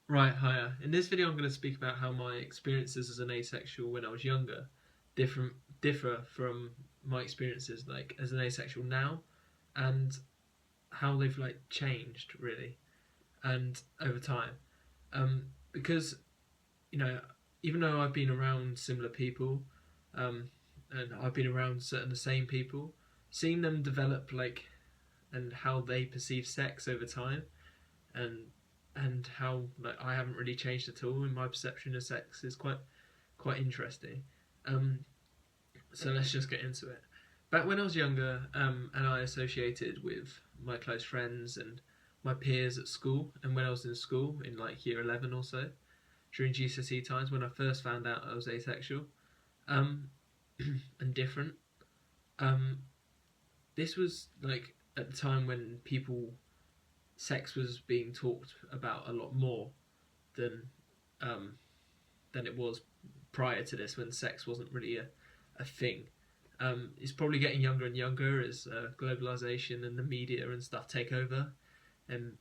Right, hiya. In this video, I'm going to speak about how my experiences as an asexual when I was younger different differ from my experiences like as an asexual now, and how they've like changed really and over time. Because you know, even though I've been around similar people, um, and I've been around certain the same people, seeing them develop like and how they perceive sex over time and how like I haven't really changed at all in my perception of sex is quite interesting. Um, so let's just get into it. Back when I was younger, and I associated with my close friends and my peers at school, and when I was in school in like year 11 or so, during GCSE times when I first found out I was asexual, um, and different. Um, this was like at the time when sex was being talked about a lot more than um, than it was prior to this, when sex wasn't really a thing. It's probably getting younger and younger as globalization and the media and stuff take over, and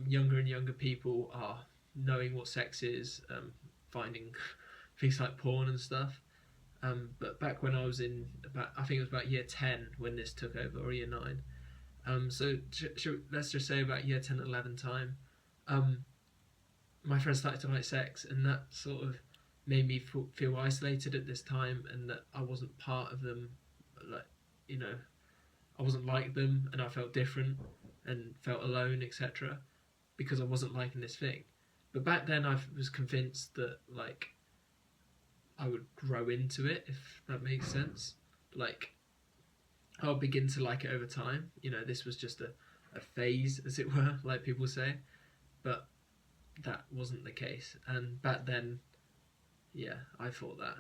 younger and younger people are knowing what sex is, finding things like porn and stuff. But back when I was in about, I think it was about year 10 when this took over, or year 9. Let's just say about year 10, 11 time. Um, my friends started to like sex, and that sort of made me feel isolated at this time, and that I wasn't part of them. Like, you know, I wasn't like them, and I felt different and felt alone, etc. Because I wasn't liking this thing. But back then, I was convinced that like I would grow into it, if that makes sense. Like I'll begin to like it over time. This was just a phase, as it were, like people say. But that wasn't the case. And back then, yeah, I thought that.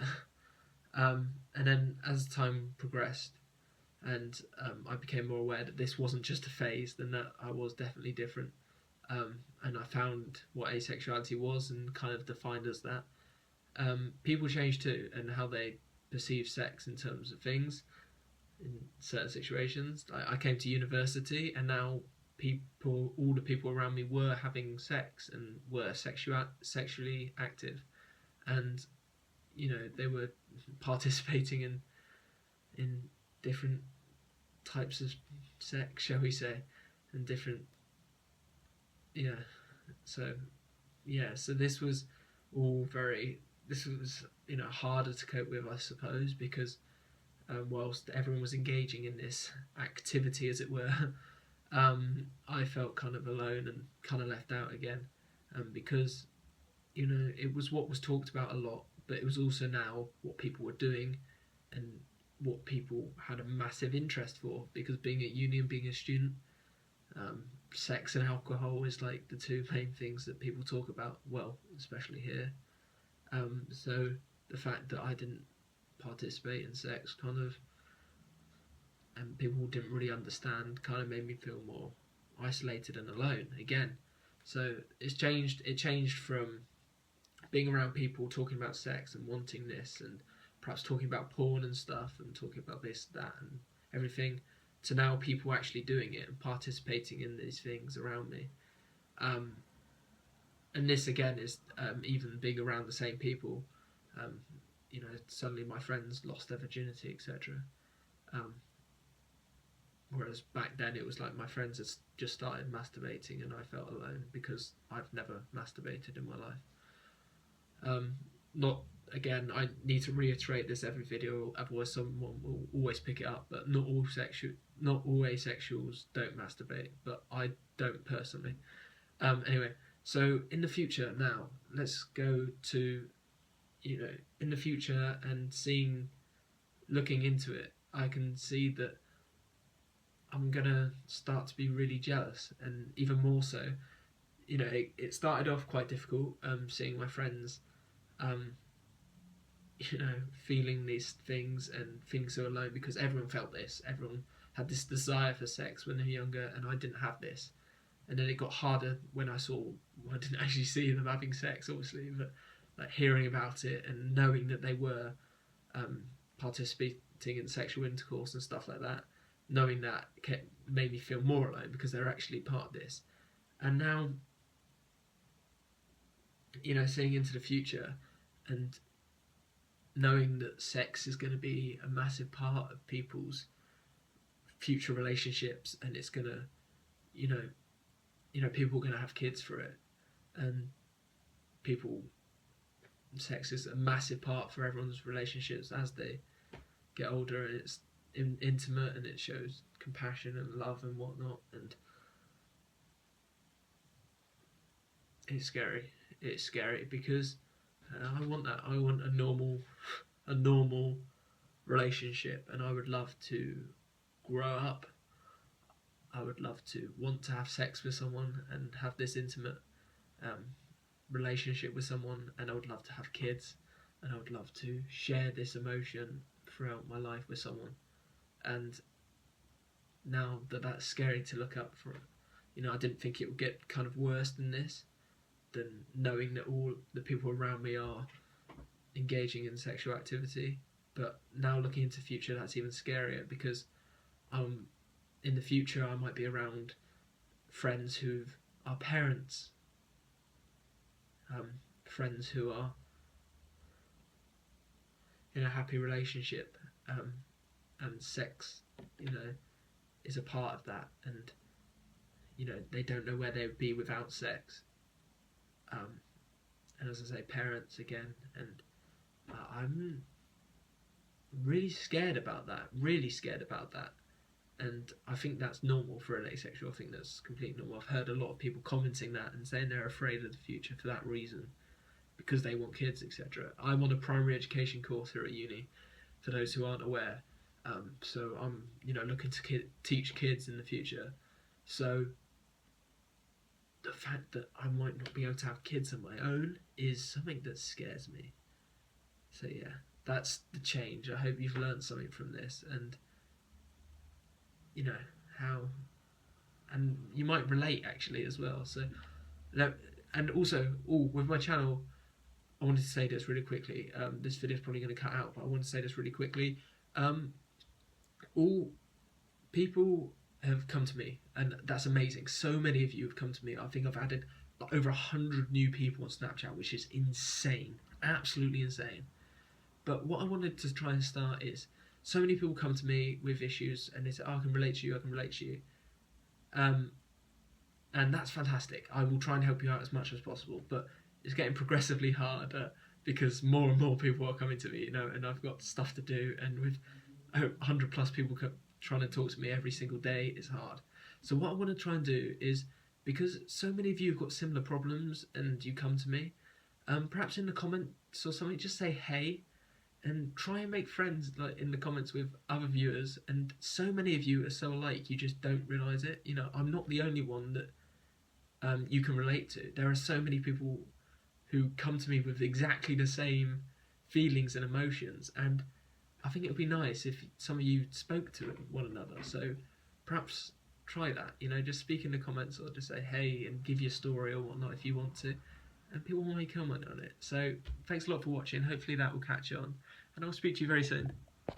And then as time progressed, and I became more aware that this wasn't just a phase, then that I was definitely different. And I found what asexuality was and kind of defined as that. People change too, and how they perceive sex in terms of things in certain situations. I came to university, and now all the people around me were having sex and were sexually active, and they were participating in different types of sex, shall we say, and different, yeah. So so this was harder to cope with, I suppose, because whilst everyone was engaging in this activity, as it were, I felt kind of alone and kind of left out again, because it was what was talked about a lot, but it was also now what people were doing and what people had a massive interest for, because being at uni and being a student, um, sex and alcohol is like the two main things that people talk about, well, especially here. So the fact that I didn't participate in sex kind of, and people didn't really understand, kind of made me feel more isolated and alone again. So it changed from being around people talking about sex and wanting this, and perhaps talking about porn and stuff, and talking about this, that, and everything, to now people actually doing it and participating in these things around me. Um, and this again is even being around the same people. Um, Suddenly my friends lost their virginity, etc. Um, Whereas back then it was like my friends had just started masturbating, and I felt alone because I've never masturbated in my life. Not Again, I need to reiterate this every video, otherwise someone will always pick it up. But not all asexuals don't masturbate, but I don't personally. Anyway, so in the future now, let's go to in the future and looking into it, I can see that I'm gonna start to be really jealous, and even more so. It started off quite difficult, seeing my friends, um, feeling these things and feeling so alone, because everyone felt this. Everyone had this desire for sex when they were younger, and I didn't have this. And then it got harder when I didn't actually see them having sex, obviously, but like hearing about it and knowing that they were um, participating in sexual intercourse and stuff like that. Knowing that made me feel more alone, because they're actually part of this. And now seeing into the future and knowing that sex is going to be a massive part of people's future relationships, and it's going to, you know, people are going to have kids for it, and people, sex is a massive part for everyone's relationships as they get older, and it's intimate, and it shows compassion and love and whatnot, and it's scary. It's scary because I want that. I want a normal relationship, and I would love to grow up. I would love to want to have sex with someone and have this intimate relationship with someone, and I would love to have kids, and I would love to share this emotion throughout my life with someone. And now that that's scary to look up for, I didn't think it would get kind of worse than this, than knowing that all the people around me are engaging in sexual activity. But now looking into the future, that's even scarier, because in the future I might be around friends who are parents, friends who are in a happy relationship, and sex, is a part of that, and they don't know where they would be without sex. And as I say, parents again, and I'm really scared about that. And I think that's normal for an asexual. I think that's completely normal. I've heard a lot of people commenting that and saying they're afraid of the future for that reason, because they want kids, etc. I'm on a primary education course here at uni, for those who aren't aware. So I'm, looking to teach kids in the future. So the fact that I might not be able to have kids on my own is something that scares me. So yeah, that's the change. I hope you've learned something from this, and how, and you might relate actually as well. So, and also, with my channel, I wanted to say this really quickly. This video is probably going to cut out, but I want to say this really quickly. All people have come to me, and that's amazing. So many of you have come to me. I think I've added over 100 new people on Snapchat, which is insane, absolutely insane. But what I wanted to try and start is, so many people come to me with issues, and they say, I can relate to you, and that's fantastic. I will try and help you out as much as possible, but it's getting progressively harder, because more and more people are coming to me, and I've got stuff to do, and with 100 plus people trying to talk to me every single day, it's hard. So what I want to try and do is, because so many of you have got similar problems and you come to me, perhaps in the comments or something, just say hey, and try and make friends in the comments with other viewers. And so many of you are so alike, you just don't realise it. I'm not the only one that you can relate to. There are so many people who come to me with exactly the same feelings and emotions, and I think it would be nice if some of you spoke to one another. So perhaps try that, just speak in the comments, or just say hey and give your story or whatnot if you want to, and people may comment on it. So thanks a lot for watching. Hopefully that will catch on, and I'll speak to you very soon.